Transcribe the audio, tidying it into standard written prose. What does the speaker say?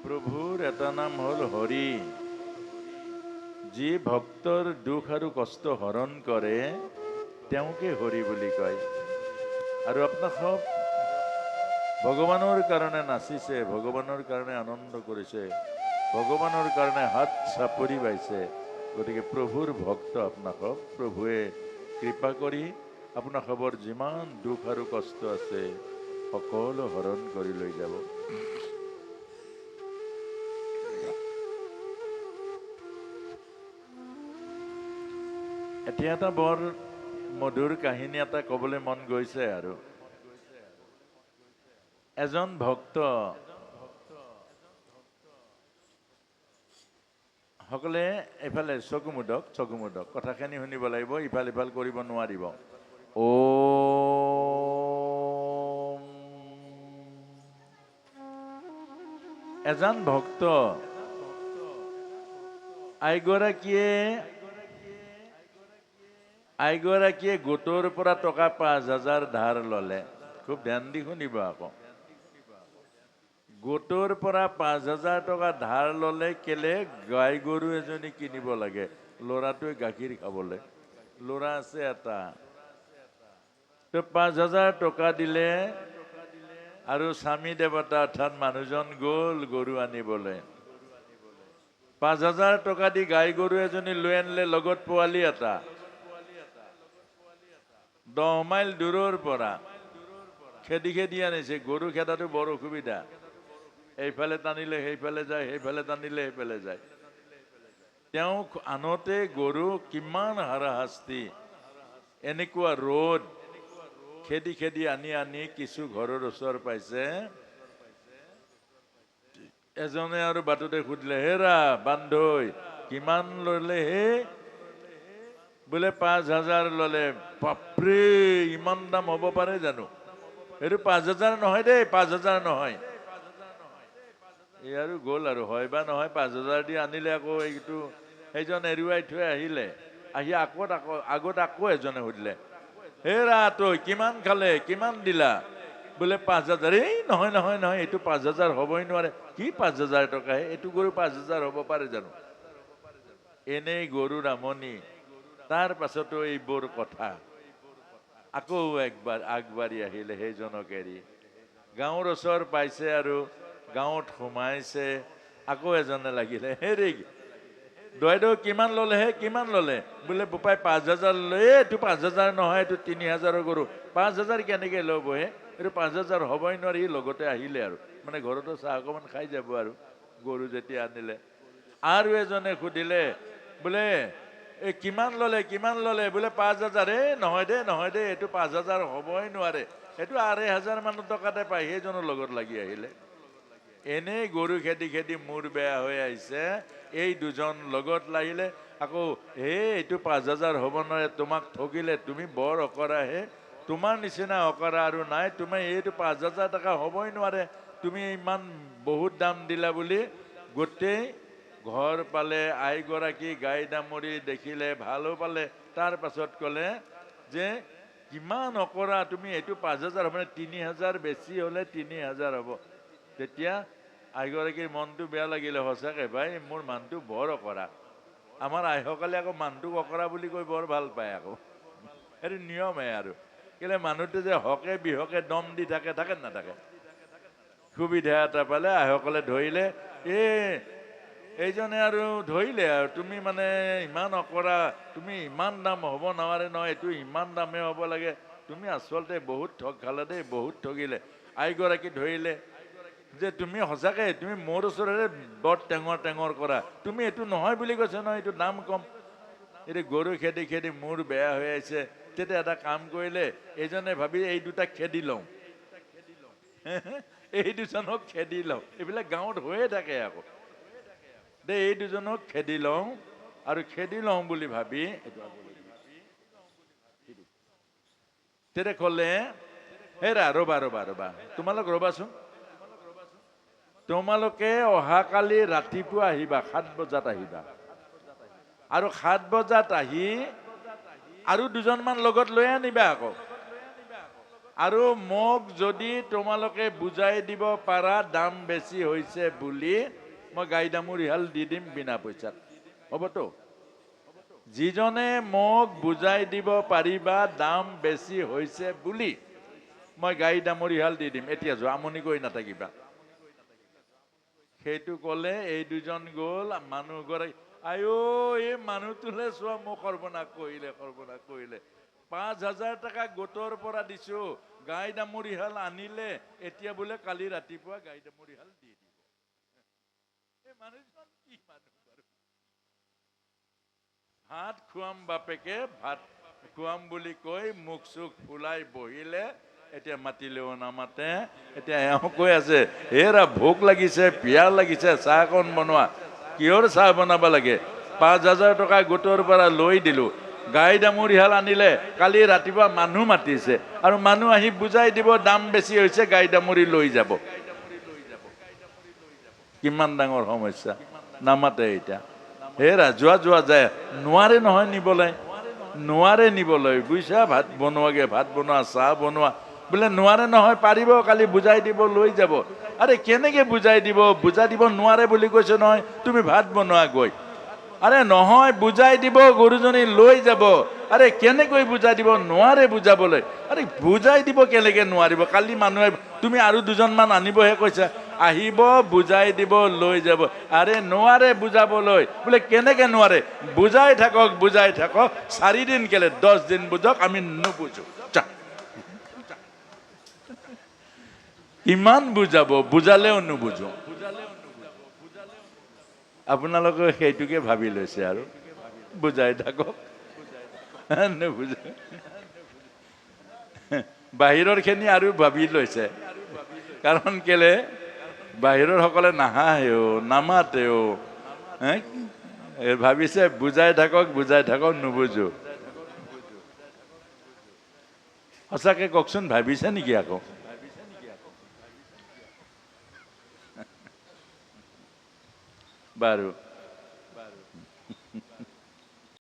প্ৰভুৰ এটা নাম হ'ল হৰি। যি ভক্তৰ দুখ আৰু কষ্ট হৰণ কৰে তেওঁকে হৰি বুলি কয়। আৰু আপোনাক সব ভগৱানৰ কাৰণে নাচিছে, ভগৱানৰ কাৰণে আনন্দ কৰিছে, ভগৱানৰ কাৰণে হাত চাপৰি বাইছে। গতিকে প্ৰভুৰ ভক্ত আপোনাক প্ৰভুৱে কৃপা কৰি আপোনাক সবৰ যিমান দুখ আৰু কষ্ট আছে সকলো হৰণ কৰি লৈ যাব। এতিয়া এটা বৰ মধুৰ কাহিনী এটা ক'বলৈ মন গৈছে। আৰু এজন ভক্ত সকলে এফালে চকুমুদক কথাখিনি শুনিব লাগিব, ইফাল ইফাল কৰিব নোৱাৰিব। এজন ভক্ত আইগৰাকীয়ে গোটৰ পৰা টকা ৫,০০০ ধাৰ ল'লে। খুব ধ্যান দি শুনিব আকৌ। গোটৰ পৰা ৫,০০০ টকা ধাৰ ল'লে কেলে? গাই গৰু এজনী কিনিব লাগে, ল'ৰাটোৱে গাখীৰ খাবলৈ। ল'ৰা আছে এটা, তো ৫,০০০ টকা দিলে আৰু স্বামী দেৱতা অৰ্থাৎ মানুহজন গ'ল গৰু আনিবলৈ। ৫,০০০ টকা দি গাই গৰু এজনী লৈ আনিলে, লগত পোৱালি এটা। ১০ মাইল দূৰৰ পৰা খেদি খেদি আনিছে। গৰু খেদাটো বৰ অসুবিধা, এইফালে টানিলে সেইফালে যায়, সেইফালে টানিলে সেইফালে যায়। তেওঁ আনতে গৰু কিমান হাৰাশাস্তি, এনেকুৱা ৰ'দ, খেদি খেদি আনি আনি কিছু ঘৰৰ ওচৰ পাইছে। এজনে আৰু বাটতে সুধিলে, হেৰা বান্ধৈ কিমান ল'লে হে? বোলে ৫,০০০ ল'লে। বাপৰে, ইমান দাম হ'ব পাৰে জানো? এইটো ৫,০০০ নহয় দেই, ৫,০০০ নহয়। এই আৰু গ'ল আৰু, হয় বা নহয়। ৫,০০০ দি আনিলে, আকৌ এইটো সেইজন এৰুৱাই থৈ আহিলে। আহি আগত আকৌ এজনে সুধিলে, হেৰা তই কিমান খালে, কিমান দিলা? বোলে ৫,০০০। এই নহয় নহয় নহয়, এইটো ৫,০০০ হ'বই নোৱাৰে। কি ৫,০০০ টকাহে? এইটো গৰু ৫,০০০ হ'ব পাৰে জানো? এনেই গৰুৰ আমনি। তাৰ পাছতো এইবোৰ কথা। আকৌ একবাৰ আগবাঢ়ি আহিলে সেইজনক এৰি। গাঁৱৰ ওচৰ পাইছে আৰু গাঁৱত সোমাইছে। আকৌ এজনে লাগিলে, হেৰি দয়দেউ কিমান ল'লে হে, কিমান ল'লে? বোলে বোপাই ৫,০০০ ল'লে। এইটো ৫,০০০ নহয়, এইটো ৩,০০০ গৰু। ৫,০০০ কেনেকৈ ল'ব হে? এইটো ৫,০০০ হ'বই নোৱাৰি। লগতে আহিলে আৰু, মানে ঘৰতো চাহ অকণমান খাই যাব আৰু, গৰু যেতিয়া আনিলে। আৰু এজনে সুধিলে, বোলে এই কিমান ল'লে, কিমান ল'লে? বোলে ৫,০০০। এই নহয় দেই, নহয় দেই, এইটো ৫,০০০ হ'বই নোৱাৰে, এইটো ২,৫০০ মান টকাতে পায়। সেইজনৰ লগত লাগি আহিলে। এনেই গৰু খেদি খেদি মূৰ বেয়া হৈ আহিছে। এই দুজন লগত লাগিলে। আকৌ এইটো ৫,০০০ হ'ব নোৱাৰে, তোমাক ঠগিলে, তুমি বৰ অকৰা হে, তোমাৰ নিচিনা অকৰা আৰু নাই। তুমি এইটো ৫,০০০ টকা হ'বই নোৱাৰে, তুমি ইমান বহুত দাম দিলা বুলি। গোটেই ঘৰ পালে। আইগৰাকী গাই দামুৰি দেখিলে, ভালো পালে। তাৰ পাছত ক'লে যে কিমান অকৰা তুমি, এইটো ৫,০০০ হ'ব নে? ৩,০০০ বেছি হ'লে ৩,০০০ হ'ব। তেতিয়া আইগৰাকীৰ মনটো বেয়া লাগিলে। সঁচাকে ভাই, মোৰ মানুহটো বৰ অকৰা। আমাৰ আইসকলে আকৌ মানুহটোক অকৰা বুলি কৈ বৰ ভাল পায় আকৌ। সেইটো নিয়মে আৰু। কেলে মানুহটো যে হকে বিহকে দম দি থাকে, থাকে নাথাকে? সুবিধা এটা পালে আইসকলে ধৰিলে, এইজনে আৰু ধৰিলে আৰু, তুমি মানে ইমান অকৰা, তুমি ইমান দাম হ'ব নোৱাৰে নহয়, এইটো ইমান দামে হ'ব লাগে। তুমি আচলতে বহুত ঠগ খালা দেই, বহুত ঠগিলে। আইগৰাকী ধৰিলে যে তুমি সঁচাকে, তুমি মোৰ ওচৰৰে বৰ টেঙৰ কৰা, তুমি এইটো নহয় বুলি কৈছে নহয়, এইটো দাম কম। এইটো গৰু খেদি খেদি মূৰ বেয়া হৈ আহিছে। তেতিয়া এটা কাম কৰিলে, এইজনে ভাবি এই দুটাক খেদি লওঁ, এই দুজনক খেদি লওঁ। এইবিলাক গাঁৱত হৈয়ে থাকে আকৌ দেই। এই দুজনক খেদি লওঁ, আৰু খেদি লওঁ বুলি ভাবি তেতিয়া ক'লে, হেৰা ৰবা ৰবা ৰবা, তোমালোক ৰবাচোন, তোমালোকে অহাকালি ৰাতিপুৱা আহিবা, ৭ বজাত আহিবা। আৰু ৭ বজাত আহি আৰু দুজনমান লগত লৈ আনিবা আকৌ। আৰু মোক যদি তোমালোকে বুজাই দিব পাৰা দাম বেছি হৈছে বুলি, মই গাই দামো ৰিহাল দি দিম বিনা পইচাত। হ'বতো? যিজনে মোক বুজাই দিব পাৰিবা দাম বেছি হৈছে বুলি, মই গাই দামো ৰিহাল দি দিম। এতিয়া যোৱা, আমনি কৰি নাথাকিবা। সেইটো ক'লে এই দুজন গ'ল, মানুহ গৰাকী আইও এই মানুহটোলে চোৱা, মোক সৰ্বনাশ কৰিলে। 5,000 টকা গোটৰ পৰা দিছো, গাই দামুৰিহাল আনিলে, এতিয়া বোলে কালি ৰাতিপুৱা গাই দামুৰিহাল দি দিব। এই মানুহজন কি মানুহ বাৰু? ভাত খুৱাম বাপেকে, ভাত খুৱাম বুলি কৈ মুখ চুখ ফুলাই বহিলে, এতিয়া মাতিলেও নামাতে। এতিয়া এওঁ কৈ আছে, হেৰা ভোক লাগিছে, পিয়াহ লাগিছে, চাহকণ বনোৱা। কিহৰ চাহ বনাব লাগে? 5,000 টকা গোটৰ পৰা লৈ দিলো, গাই দামুৰিহাল আনিলে, কালি ৰাতিপুৱা মানুহ মাতিছে, আৰু মানুহ আহি বুজাই দিব দাম বেছি হৈছে, গাই দামুৰি লৈ যাব। কিমান ডাঙৰ সমস্যা। নামাতে এতিয়া। হেৰা যোৱা যায়, নোৱাৰে নহয় নিবলৈ, বুজিছা? ভাত বনোৱা, চাহ বনোৱা, বোলে নোৱাৰে নহয়, পাৰিব, কালি বুজাই দিব লৈ যাব। আৰে কেনেকে বুজাই দিব নোৱাৰে বুলি কৈছে নহয়, তুমি ভাত বনোৱা গৈ। আৰে নহয়, বুজাই দিব, গৰুজনী লৈ যাব। আৰে কেনেকৈ বুজাই দিব? নোৱাৰে বুজাবলৈ। আৰে বুজাই দিব কেনেকে নোৱাৰিব? কালি মানুহে, তুমি আৰু দুজনমান আনিবহে কৈছা, আহিব, বুজাই দিব, লৈ যাব। আৰে নোৱাৰে বুজাবলৈ। বোলে কেনেকে নোৱাৰে? বুজাই থাকক 4 দিন কেলে, 10 দিন বুজক, আমি নুবুজো। ইমান বুজাব, বুজালেও নুবুজো। আপোনালোকে সেইটোকে ভাবি লৈছে আৰু বুজাই থাকক, নুবুজে। বাহিৰৰ খিনি আৰু ভাবি লৈছে, কাৰণ কেলে বাহিৰৰ সকলে নাহাহেও, নামাতেও, ভাবিছে বুজাই থাকক, নুবুজো। সঁচাকে কওকচোন, ভাবিছে নেকি আকৌ? বাৰু।